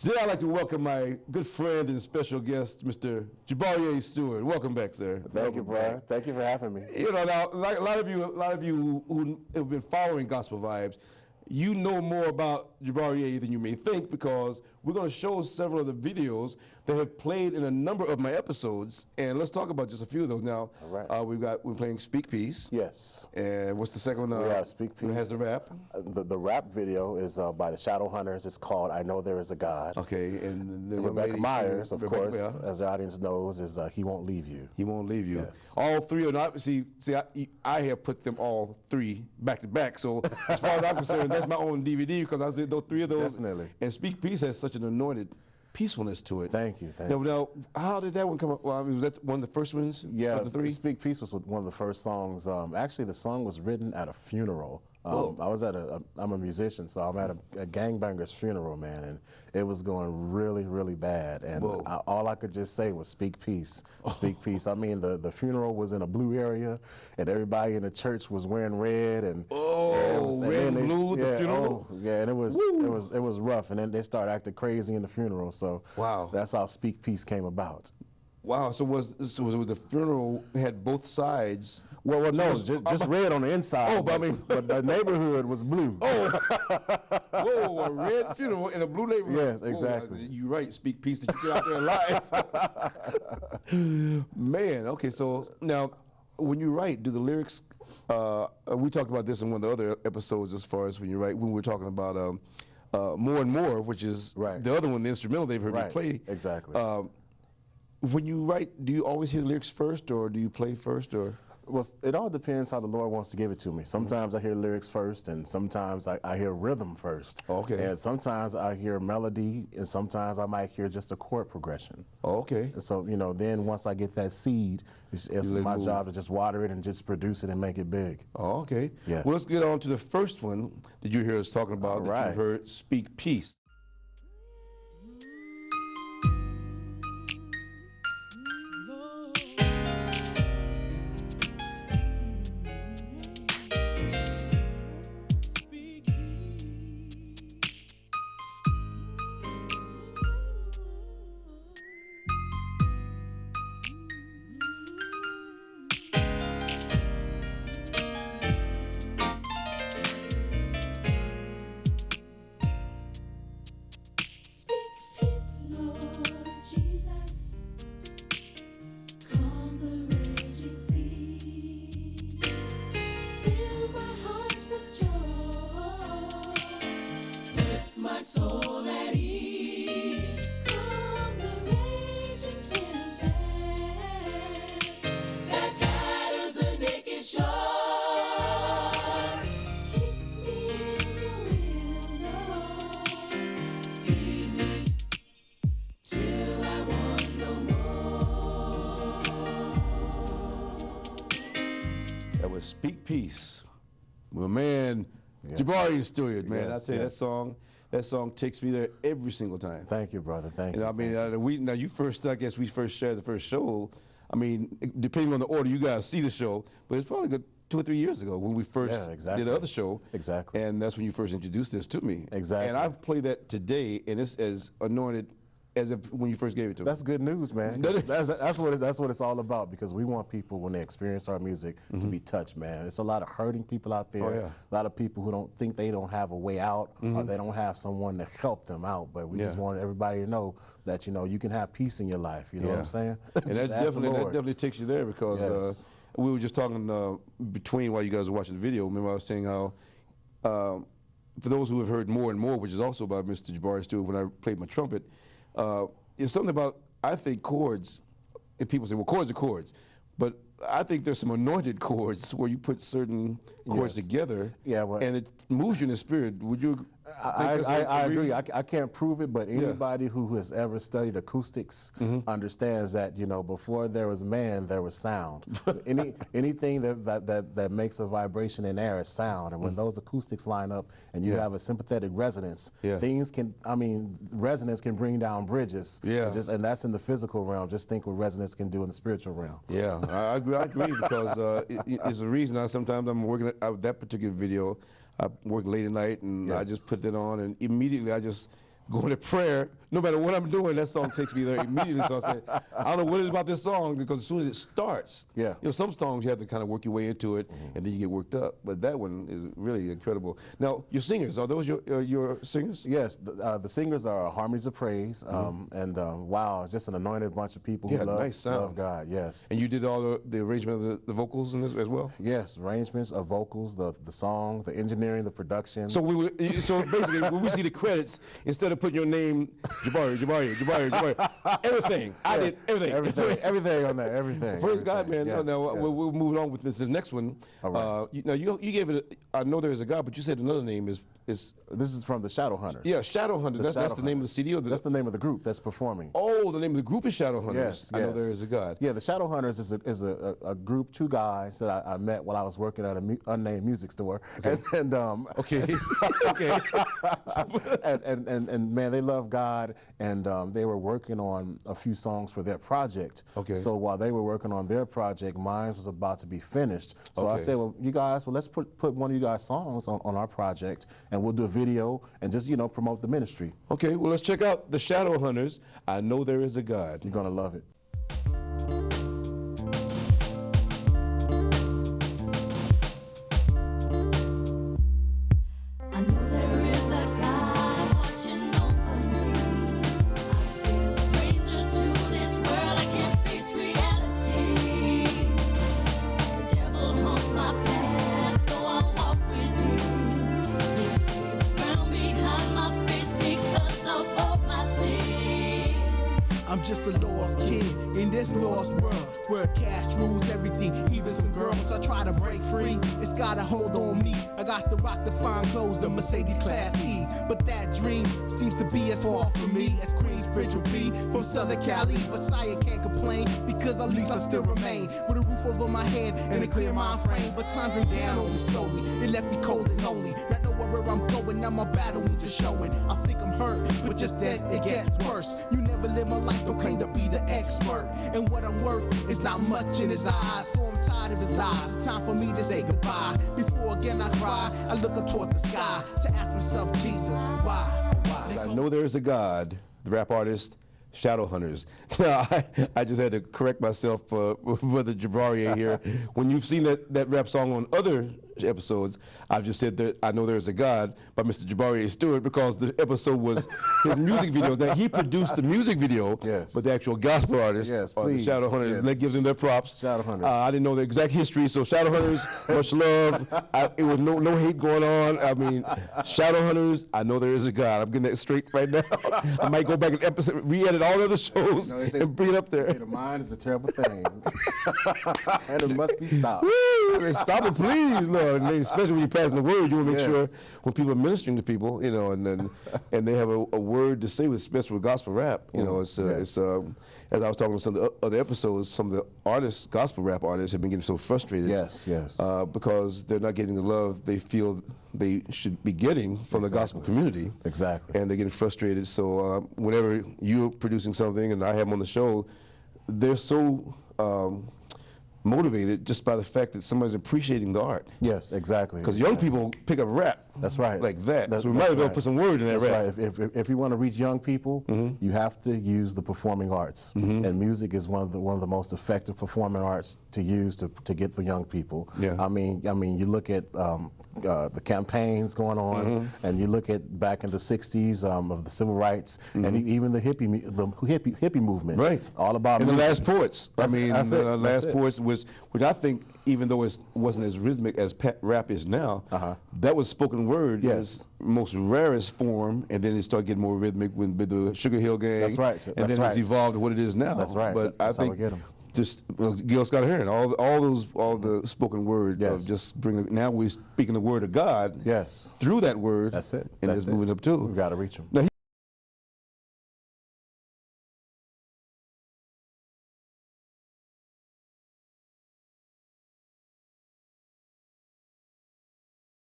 Today I'd like to welcome my good friend and special guest, Mr. Jebari Stewart. Welcome back, sir. Thank you, brother. Thank you for having me. You know, now, like a lot of you who have been following Gospel Vibes, you know more about Jebari than you may think, because we're going to show several of the videos that have played in a number of my episodes, and let's talk about just a few of those now. All right. We're playing Speak Peace. Yes. And what's the second one? We have Speak Peace. It has the rap. The rap video is by the Shadow Hunters. It's called "I Know There Is a God." Okay, and the Rebecca Myers, of course, yeah, as the audience knows, is "He Won't Leave You." He Won't Leave You. Yes. All three are not. I have put them all three back to back. So as far as I'm concerned, that's my own DVD, because I said those three of those. Definitely. And Speak Peace has such an anointed peacefulness to it. Thank you. Thank you. Now, how did that one come up? Well, I mean, was that one of the first ones? Yeah, of the three? Speak Peace was one of the first songs. Actually, the song was written at a funeral. I'm a musician, so I'm at a gangbanger's funeral, man, and it was going really, really bad. And all I could just say was "Speak peace, speak peace." I mean, the funeral was in a blue area, and everybody in the church was wearing red and red and blue. The funeral. And it was rough. And then they started acting crazy in the funeral. So that's how "Speak Peace" came about. Wow. So was the funeral had both sides? Well, no, just red on the inside. Oh, but I mean, but the neighborhood was blue. Oh, whoa, a red funeral in a blue neighborhood. Yes, exactly. You're right. Speak peace that you get out there alive. Man, okay. So now, when you write, do the lyrics? We talked about this in one of the other episodes, as far as when you write. When we were talking about More and More, which is the other one, the instrumental they've heard me play. Exactly. When you write, do you always hear the lyrics first, or do you play first, or? Well, it all depends how the Lord wants to give it to me. Sometimes I hear lyrics first, and sometimes I hear rhythm first. Okay. And sometimes I hear melody, and sometimes I might hear just a chord progression. Okay. So, then once I get that seed, it's my job to just water it and just produce it and make it big. Oh, okay. Yes. Well, let's get on to the first one that you hear us talking about. All that right. you've heard, Speak Peace. Speak Peace. Well, man, Jebari Stewart, man. I tell you, that song takes me there every single time. Thank you, brother. Thank you. I mean, I guess we first shared the first show. I mean, depending on the order you guys see the show, but it's probably good 2 or 3 years ago when we first did the other show. Exactly. And that's when you first introduced this to me. Exactly. And I play that today, and it's as anointed as if when you first gave it to me. That's good news, man. that's what it's all about, because we want people, when they experience our music, to be touched, man. It's a lot of hurting people out there. A lot of people who don't think they don't have a way out, or they don't have someone to help them out. But we just want everybody to know that you can have peace in your life. You know what I'm saying? And that definitely takes you there, because we were just talking between while you guys were watching the video. Remember, I was saying how for those who have heard More and More, which is also by Mr. Jebari Stewart, when I played my trumpet. It's something about, I think, chords, and people say, well, chords are chords, but I think there's some anointed chords where you put certain chords together, and it moves you in the spirit. Would you? I agree. I can't prove it, but anybody who has ever studied acoustics understands that before there was man, there was sound. Anything that makes a vibration in air is sound, and when those acoustics line up and you have a sympathetic resonance, resonance can bring down bridges. And that's in the physical realm. Just think what resonance can do in the spiritual realm. Yeah, I agree because it's a reason sometimes I'm working at that particular video. I work late at night, and I just put that on, and immediately going to prayer. No matter what I'm doing, that song takes me there immediately. So I said, I don't know what it is about this song, because as soon as it starts, yeah. Some songs you have to kind of work your way into it, and then you get worked up. But that one is really incredible. Now, your singers, are those your singers? Yes, the singers are Harmonies of Praise, and wow, just an anointed bunch of people who love God. Yes. And you did all the arrangement of the vocals in this as well? Yes, arrangements of vocals, the song, the engineering, the production. So so basically, when we see the credits, instead of putting your name, Jebari, everything. I did everything. Everything on that, everything. Praise God, man. Yes, now, we'll move on with this next one. All right. Now, you gave it, I Know There Is a God, but you said another name is... This is from the Shadow Hunters. Yeah, Shadow Hunters. That's the name of the CD? Or that's the name of the group that's performing. Oh, the name of the group is Shadow Hunters. Yes, I Know There Is a God. Yeah, the Shadow Hunters is a group, two guys that I met while I was working at an unnamed music store. Okay. Okay. Okay. and man, they love God, and they were working on a few songs for their project. Okay. So while they were working on their project, mine was about to be finished. So I said, well, you guys, let's put one of you guys' songs on our project, and we'll do a video and just, promote the ministry. Okay, well, let's check out the Shadow Hunters. I Know There Is a God. You're gonna love it. I know there is a God watching over me. I feel a stranger to this world. I can't face reality. The devil haunts my past, so I walk with him. Can't see the ground behind my face because of my sin. I'm just a lost kid in this lost world where cash rules everything, even some girls. I try to break free, it's got a hold on me. I got to rock the fine clothes, a Mercedes Class E. But that dream seems to be as far from me as Queensbridge will be from Southern Cali. Messiah can't complain because at least I still remain with a roof over my head and a clear mind frame. But time drained down on me slowly, it left me cold and lonely. Not knowing where I'm going, now my battle wounds are showing. I think I'm hurt, but just then it gets worse. You never live my life, don't claim to be the expert. And what I'm worth is not much in his eyes, so I'm tired of his lies. It's time for me to say goodbye. Before again I cry, I look up towards the sky to ask myself, Jesus, why? I Know There Is a God, the rap artist, Shadow Hunters. Now, I just had to correct myself, Brother Jebari here. When you've seen that rap song on other episodes, I've just said that I Know There Is a God by Mr. Jebari Stewart, because the episode was his music video. That he produced the music video, yes, but the actual gospel artist, yes, or the Shadow Hunters, yes, and that gives them their props. Shadow Hunters. I didn't know the exact history, so Shadow Hunters, much love. It was no hate going on. I mean, Shadow Hunters, I Know There Is a God. I'm getting that straight right now. I might go back and re-edit all the other shows and bring it up there. The mind is a terrible thing, and it must be stopped. Woo! Stop it, please, Lord. And especially when you're passing the word, you want to make sure when people are ministering to people, and they have a word to say, with especially with gospel rap. It's as I was talking to some of the other episodes, some of the artists, gospel rap artists, have been getting so frustrated. Yes, yes. Because they're not getting the love they feel they should be getting from the gospel community. Exactly. And they're getting frustrated. So whenever you're producing something and I have them on the show, they're so motivated just by the fact that somebody's appreciating the art. Yes, exactly. Because young people pick up rap. That's right. Like that. That's, so we might as well put some word in that rap. That's right. If you want to reach young people, you have to use the performing arts, and music is one of the most effective performing arts to use to get the young people. Yeah. I mean, you look at the campaigns going on, and you look at back in the '60s of the civil rights, and even the hippie movement. Right. All about. And the Last Poets. The Last Poets was, which I think, even though it wasn't as rhythmic as rap is now, that was spoken word in its most rarest form, and then it started getting more rhythmic with the Sugar Hill Gang. That's right. And then it's evolved to what it is now. That's right. But That's I think how we get 'em. just Gil Scott-Heron, all the spoken word of just bringing. Now we're speaking the word of God. Yes. Through that word. That's it. And it's moving up too. We've got to reach them. Now